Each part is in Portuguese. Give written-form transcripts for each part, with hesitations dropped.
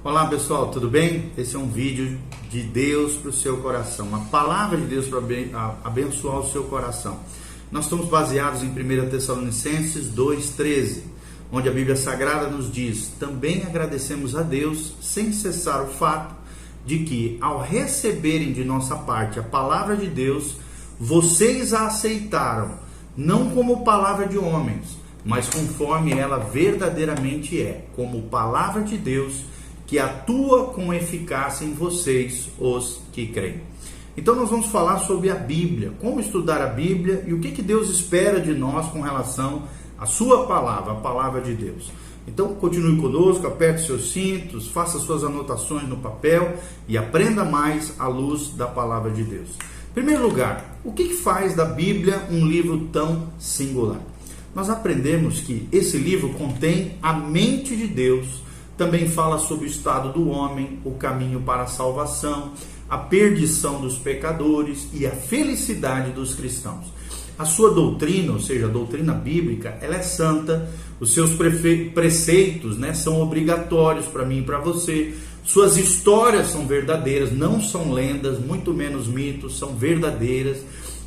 Olá pessoal, tudo bem? Esse é um vídeo de Deus para o seu coração, uma palavra de Deus para abençoar o seu coração. Nós estamos baseados em 1 Tessalonicenses 2,13, onde a Bíblia Sagrada nos diz: também agradecemos a Deus sem cessar o fato de que, ao receberem de nossa parte a palavra de Deus, vocês a aceitaram, não como palavra de homens, mas conforme ela verdadeiramente é, como palavra de Deus, que atua com eficácia em vocês, os que creem. Então nós vamos falar sobre a Bíblia, como estudar a Bíblia e o que Deus espera de nós com relação à sua palavra, a palavra de Deus. Então continue conosco, aperte seus cintos, faça suas anotações no papel e aprenda mais à luz da palavra de Deus. Em primeiro lugar, o que faz da Bíblia um livro tão singular? Nós aprendemos que esse livro contém a mente de Deus. Também fala sobre o estado do homem, o caminho para a salvação, a perdição dos pecadores e a felicidade dos cristãos. A sua doutrina, ou seja, a doutrina bíblica, ela é santa, os seus preceitos, são obrigatórios para mim e para você, suas histórias são verdadeiras, não são lendas, muito menos mitos, são verdadeiras,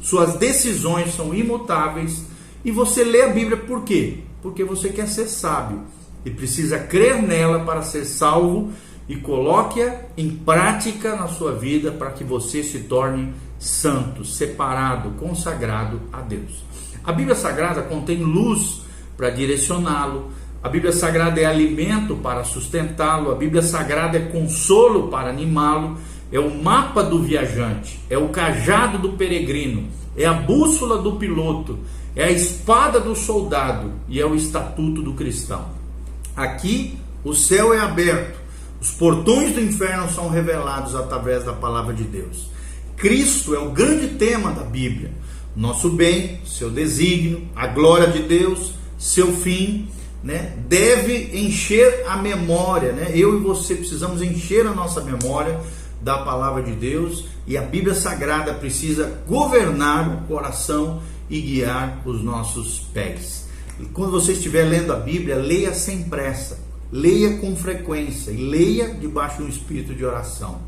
suas decisões são imutáveis, e você lê a Bíblia por quê? Porque você quer ser sábio e precisa crer nela para ser salvo e coloque-a em prática na sua vida para que você se torne santo, separado, consagrado a Deus. A Bíblia Sagrada contém luz para direcioná-lo, a Bíblia Sagrada é alimento para sustentá-lo, a Bíblia Sagrada é consolo para animá-lo, é o mapa do viajante, é o cajado do peregrino, é a bússola do piloto, é a espada do soldado e é o estatuto do cristão. Aqui o céu é aberto, os portões do inferno são revelados através da palavra de Deus. Cristo é o grande tema da Bíblia, nosso bem, seu desígnio, a glória de Deus, seu fim, deve encher a memória, Eu e você precisamos encher a nossa memória da palavra de Deus, e a Bíblia Sagrada precisa governar o coração e guiar os nossos pés. E quando você estiver lendo a Bíblia, leia sem pressa, leia com frequência e leia debaixo de um espírito de oração.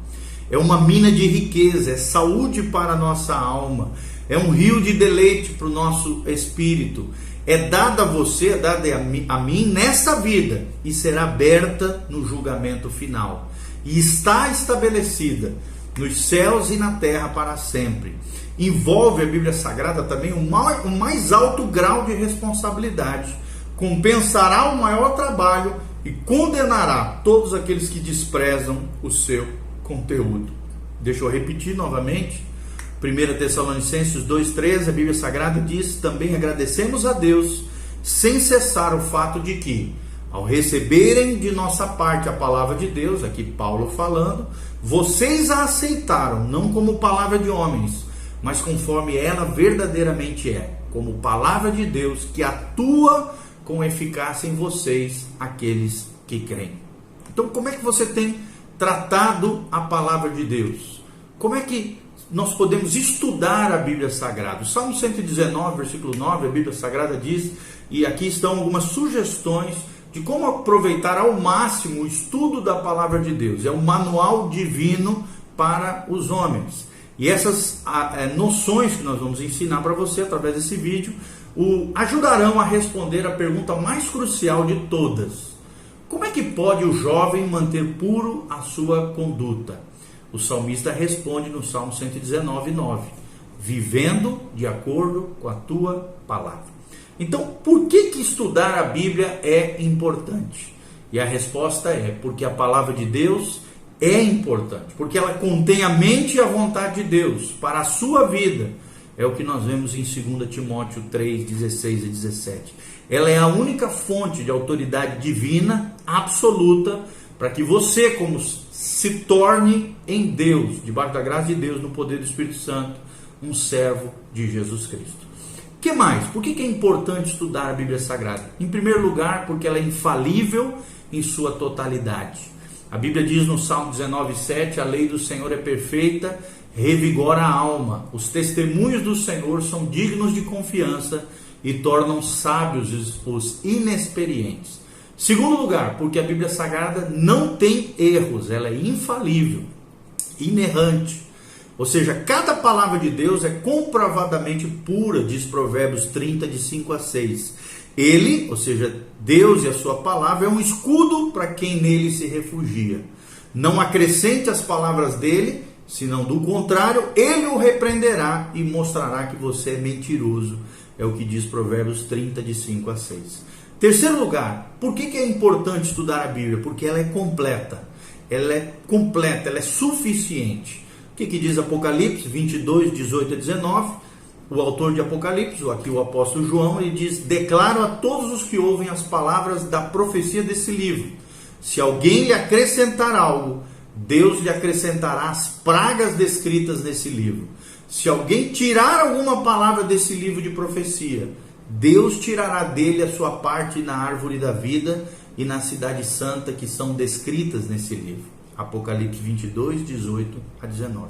É uma mina de riqueza, é saúde para a nossa alma, é um rio de deleite para o nosso espírito. É dada a você, é dada a mim nessa vida e será aberta no julgamento final. E está estabelecida nos céus e na terra para sempre. Envolve a Bíblia Sagrada também o mais alto grau de responsabilidade. Compensará o maior trabalho e condenará todos aqueles que desprezam o seu conteúdo. Deixa eu repetir novamente. 1 Tessalonicenses 2,13, a Bíblia Sagrada diz: também agradecemos a Deus sem cessar o fato de que, ao receberem de nossa parte a palavra de Deus, aqui Paulo falando, vocês a aceitaram, não como palavra de homens, mas conforme ela verdadeiramente é, como palavra de Deus que atua com eficácia em vocês, aqueles que creem. Então, como é que você tem tratado a palavra de Deus? Como é que nós podemos estudar a Bíblia Sagrada? O Salmo 119, versículo 9, a Bíblia Sagrada diz, e aqui estão algumas sugestões de como aproveitar ao máximo o estudo da palavra de Deus. É um manual divino para os homens. E essas noções que nós vamos ensinar para você através desse vídeo ajudarão a responder a pergunta mais crucial de todas: como é que pode o jovem manter puro a sua conduta? O salmista responde no Salmo 119:9: vivendo de acordo com a tua palavra. Então, por que estudar a Bíblia é importante? E a resposta é porque a palavra de Deus é importante, porque ela contém a mente e a vontade de Deus para a sua vida. É o que nós vemos em 2 Timóteo 3, 16 e 17. Ela é a única fonte de autoridade divina absoluta para que você, como se torne em Deus, debaixo da graça de Deus, no poder do Espírito Santo, um servo de Jesus Cristo. O que mais? Por que é importante estudar a Bíblia Sagrada? Em primeiro lugar, porque ela é infalível em sua totalidade. A Bíblia diz no Salmo 19:7, a lei do Senhor é perfeita, revigora a alma. Os testemunhos do Senhor são dignos de confiança e tornam sábios os inexperientes. Segundo lugar, porque a Bíblia Sagrada não tem erros, ela é infalível, inerrante. Ou seja, cada palavra de Deus é comprovadamente pura, diz Provérbios 30, de 5 a 6. Ele, ou seja, Deus e a sua palavra, é um escudo para quem nele se refugia. Não acrescente as palavras dele, senão do contrário, ele o repreenderá e mostrará que você é mentiroso. É o que diz Provérbios 30, de 5 a 6. Terceiro lugar, por que é importante estudar a Bíblia? Porque ela é completa. Ela é completa, ela é suficiente. O que diz Apocalipse 22, 18 a 19? O autor de Apocalipse, aqui o apóstolo João, ele diz: declaro a todos os que ouvem as palavras da profecia desse livro. Se alguém lhe acrescentar algo, Deus lhe acrescentará as pragas descritas nesse livro. Se alguém tirar alguma palavra desse livro de profecia, Deus tirará dele a sua parte na árvore da vida e na cidade santa que são descritas nesse livro. Apocalipse 22, 18 a 19.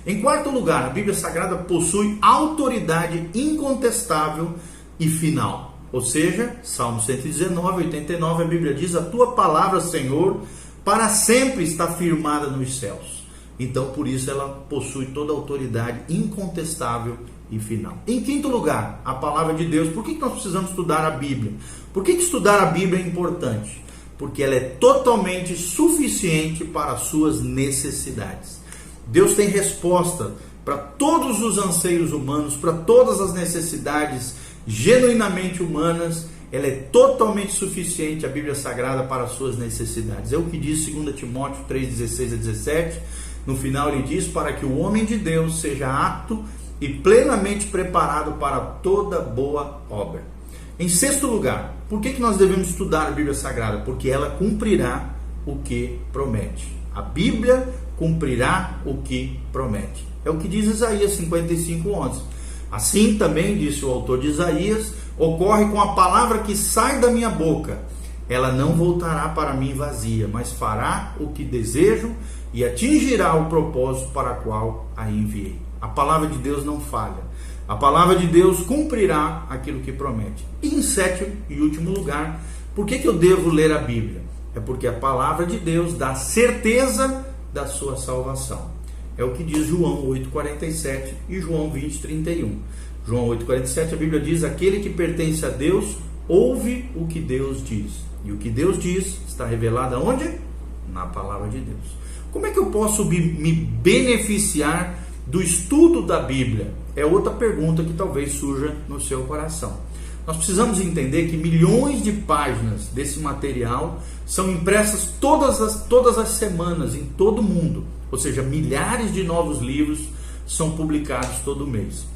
Em quarto lugar, a Bíblia Sagrada possui autoridade incontestável e final. Ou seja, Salmo 119, 89, a Bíblia diz: a tua palavra, Senhor, para sempre está firmada nos céus. Então, por isso, ela possui toda a autoridade incontestável e final. Em quinto lugar, a palavra de Deus. Por que nós precisamos estudar a Bíblia? Por que estudar a Bíblia é importante? Porque ela é totalmente suficiente para as suas necessidades. Deus tem resposta para todos os anseios humanos, para todas as necessidades genuinamente humanas. Ela é totalmente suficiente, a Bíblia Sagrada, para as suas necessidades. É o que diz 2 Timóteo 3, 16 a 17. No final ele diz: para que o homem de Deus seja apto e plenamente preparado para toda boa obra. Em sexto lugar, por que nós devemos estudar a Bíblia Sagrada? Porque ela cumprirá o que promete. A Bíblia cumprirá o que promete. É o que diz Isaías 55, 11. Assim também, disse o autor de Isaías, ocorre com a palavra que sai da minha boca. Ela não voltará para mim vazia, mas fará o que desejo e atingirá o propósito para o qual a enviei. A palavra de Deus não falha. A palavra de Deus cumprirá aquilo que promete. E em sétimo e último lugar, por que eu devo ler a Bíblia? É porque a palavra de Deus dá certeza da sua salvação. É o que diz João 8,47 e João 20,31. João 8,47, a Bíblia diz: aquele que pertence a Deus ouve o que Deus diz. E o que Deus diz está revelado aonde? Na palavra de Deus. Como é que eu posso me beneficiar do estudo da Bíblia? É outra pergunta que talvez surja no seu coração. Nós precisamos entender que milhões de páginas desse material são impressas todas as semanas em todo o mundo. Ou seja, milhares de novos livros são publicados todo mês.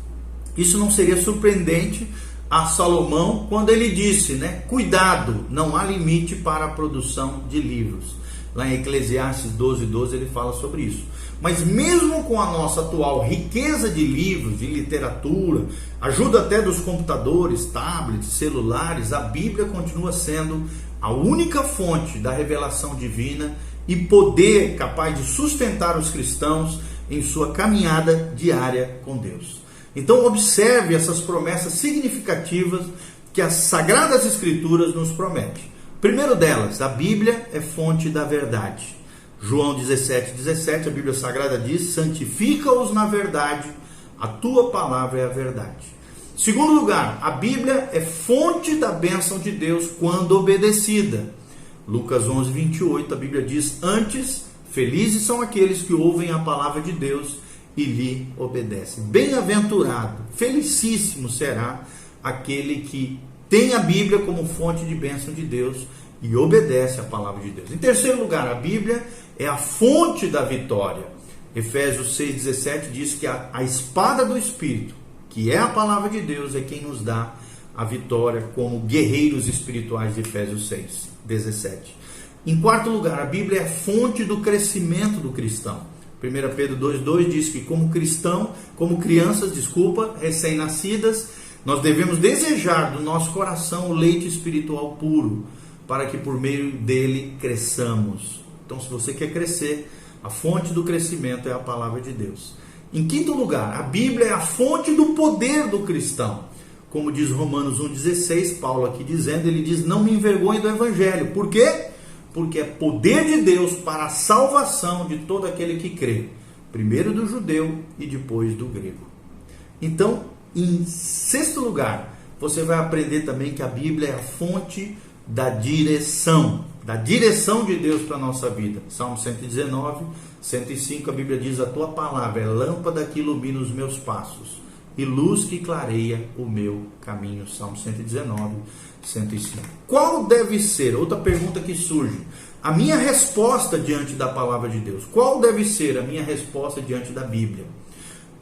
Isso não seria surpreendente a Salomão quando ele disse, cuidado, não há limite para a produção de livros. Lá em Eclesiastes 12:12 ele fala sobre isso. Mas mesmo com a nossa atual riqueza de livros, de literatura, ajuda até dos computadores, tablets, celulares, a Bíblia continua sendo a única fonte da revelação divina e poder capaz de sustentar os cristãos em sua caminhada diária com Deus. Então observe essas promessas significativas que as Sagradas Escrituras nos prometem. Primeiro delas, a Bíblia é fonte da verdade. João 17:17, a Bíblia Sagrada diz: santifica-os na verdade, a tua palavra é a verdade. Segundo lugar, a Bíblia é fonte da bênção de Deus quando obedecida. Lucas 11:28, a Bíblia diz: antes, felizes são aqueles que ouvem a palavra de Deus e lhe obedecem. Bem-aventurado, felicíssimo será aquele que tem a Bíblia como fonte de bênção de Deus e obedece a palavra de Deus. Em terceiro lugar, a Bíblia é a fonte da vitória. Efésios 6:17 diz que a espada do Espírito, que é a palavra de Deus, é quem nos dá a vitória como guerreiros espirituais de Efésios 6:17. Em quarto lugar, a Bíblia é a fonte do crescimento do cristão. 1 Pedro 2:2 diz que como crianças, recém-nascidas, nós devemos desejar do nosso coração o leite espiritual puro, para que por meio dele cresçamos. Então, se você quer crescer, a fonte do crescimento é a palavra de Deus. Em quinto lugar, a Bíblia é a fonte do poder do cristão. como diz Romanos 1,16, Paulo aqui dizendo, ele diz, não me envergonhe do evangelho. Por quê? Porque é poder de Deus para a salvação de todo aquele que crê, primeiro do judeu e depois do grego. Então, em sexto lugar, você vai aprender também que a Bíblia é a fonte da direção de Deus para a nossa vida. Salmo 119, 105, a Bíblia diz, a tua palavra é lâmpada que ilumina os meus passos e luz que clareia o meu caminho. Salmo 119, 105. Qual deve ser, outra pergunta que surge, a minha resposta diante da palavra de Deus? Qual deve ser a minha resposta diante da Bíblia?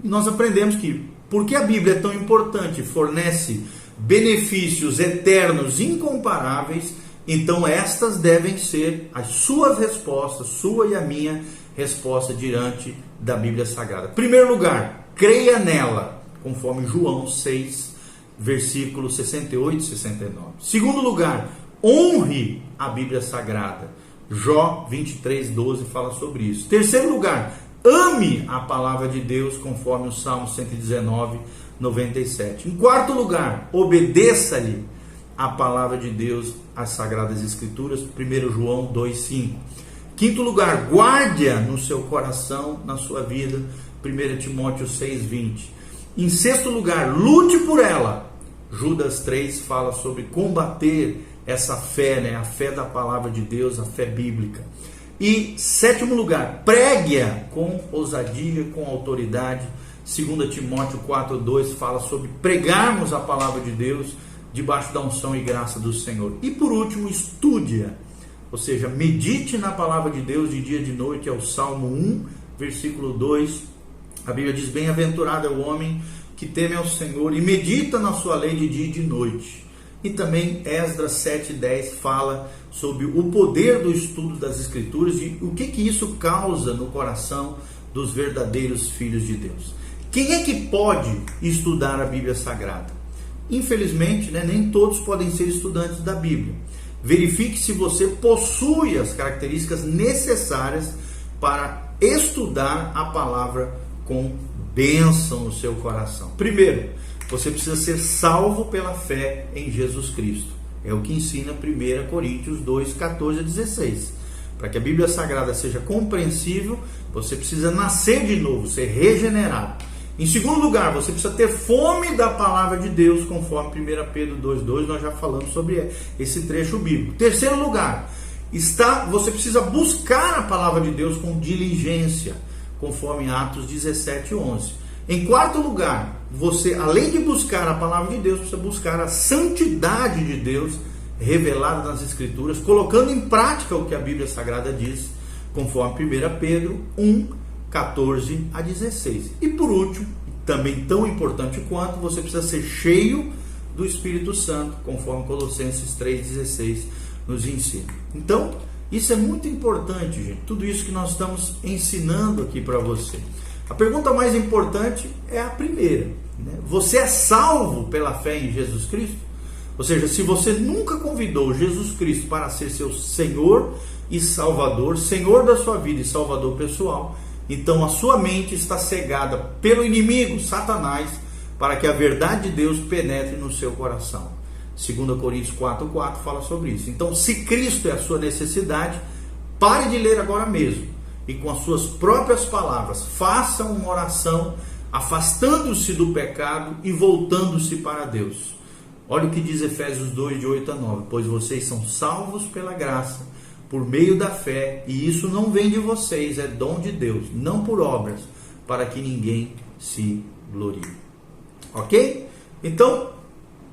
Nós aprendemos que, porque a Bíblia é tão importante, fornece benefícios eternos, incomparáveis, então estas devem ser as suas respostas, sua e a minha resposta diante da Bíblia Sagrada. Em primeiro lugar, creia nela, conforme João 6, versículos 68 e 69. Segundo lugar, honre a Bíblia Sagrada. Jó 23, 12 fala sobre isso. Terceiro lugar, ame a palavra de Deus, conforme o Salmo 119, 97. Em quarto lugar, obedeça-lhe a palavra de Deus, as Sagradas Escrituras, 1 João 2,5. Quinto lugar, guarde-a no seu coração, na sua vida, 1 Timóteo 6,20. Em sexto lugar, lute por ela. Judas 3 fala sobre combater essa fé, a fé da palavra de Deus, a fé bíblica. E sétimo lugar, pregue-a com ousadia, com autoridade. 2 Timóteo 4,2 fala sobre pregarmos a palavra de Deus debaixo da unção e graça do Senhor. E por último, estude-a, ou seja, medite na palavra de Deus de dia e de noite. É o Salmo 1, versículo 2. A Bíblia diz, bem-aventurado é o homem que teme ao Senhor e medita na sua lei de dia e de noite. E também Esdras 7,10 fala sobre o poder do estudo das Escrituras e o que isso causa no coração dos verdadeiros filhos de Deus. Quem é que pode estudar a Bíblia Sagrada? Infelizmente, nem todos podem ser estudantes da Bíblia. Verifique se você possui as características necessárias para estudar a palavra com bênção no seu coração. Primeiro, você precisa ser salvo pela fé em Jesus Cristo. É o que ensina 1 Coríntios 2, 14 a 16. Para que a Bíblia Sagrada seja compreensível, você precisa nascer de novo, ser regenerado. Em segundo lugar, você precisa ter fome da palavra de Deus, conforme 1 Pedro 2,2, nós já falamos sobre esse trecho bíblico. Terceiro lugar, você precisa buscar a palavra de Deus com diligência, conforme Atos 17:11. Em quarto lugar, você, além de buscar a palavra de Deus, precisa buscar a santidade de Deus revelada nas Escrituras, colocando em prática o que a Bíblia Sagrada diz, conforme 1 Pedro 1, 14 a 16. E por último, também tão importante quanto, você precisa ser cheio do Espírito Santo, conforme Colossenses 3,16 nos ensina. Então, isso é muito importante, gente. Tudo isso que nós estamos ensinando aqui para você. A pergunta mais importante é a primeira, Você é salvo pela fé em Jesus Cristo? Ou seja, se você nunca convidou Jesus Cristo para ser seu Senhor e Salvador, Senhor da sua vida e Salvador pessoal, então a sua mente está cegada pelo inimigo, Satanás, para que a verdade de Deus penetre no seu coração. 2 Coríntios 4,4 fala sobre isso. Então, se Cristo é a sua necessidade, pare de ler agora mesmo e com as suas próprias palavras, faça uma oração afastando-se do pecado e voltando-se para Deus. Olha o que diz Efésios 2, de 8 a 9. Pois vocês são salvos pela graça, por meio da fé, e isso não vem de vocês, é dom de Deus, não por obras, para que ninguém se glorie. Ok? Então,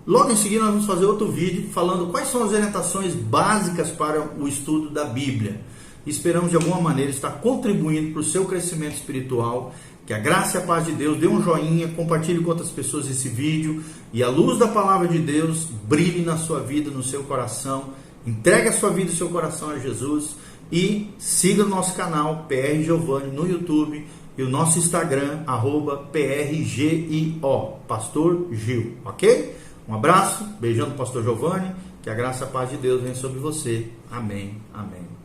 logo em seguida nós vamos fazer outro vídeo falando quais são as orientações básicas para o estudo da Bíblia. Esperamos de alguma maneira estar contribuindo para o seu crescimento espiritual. Que a graça e a paz de Deus, dê um joinha, compartilhe com outras pessoas esse vídeo e a luz da palavra de Deus brilhe na sua vida, no seu coração. Entregue a sua vida e seu coração a Jesus e siga o nosso canal PR Giovanni no YouTube e o nosso Instagram @PRGIO, Pastor Gil, ok? Um abraço, beijão do Pastor Giovanni, que a graça e a paz de Deus venha sobre você. Amém, amém.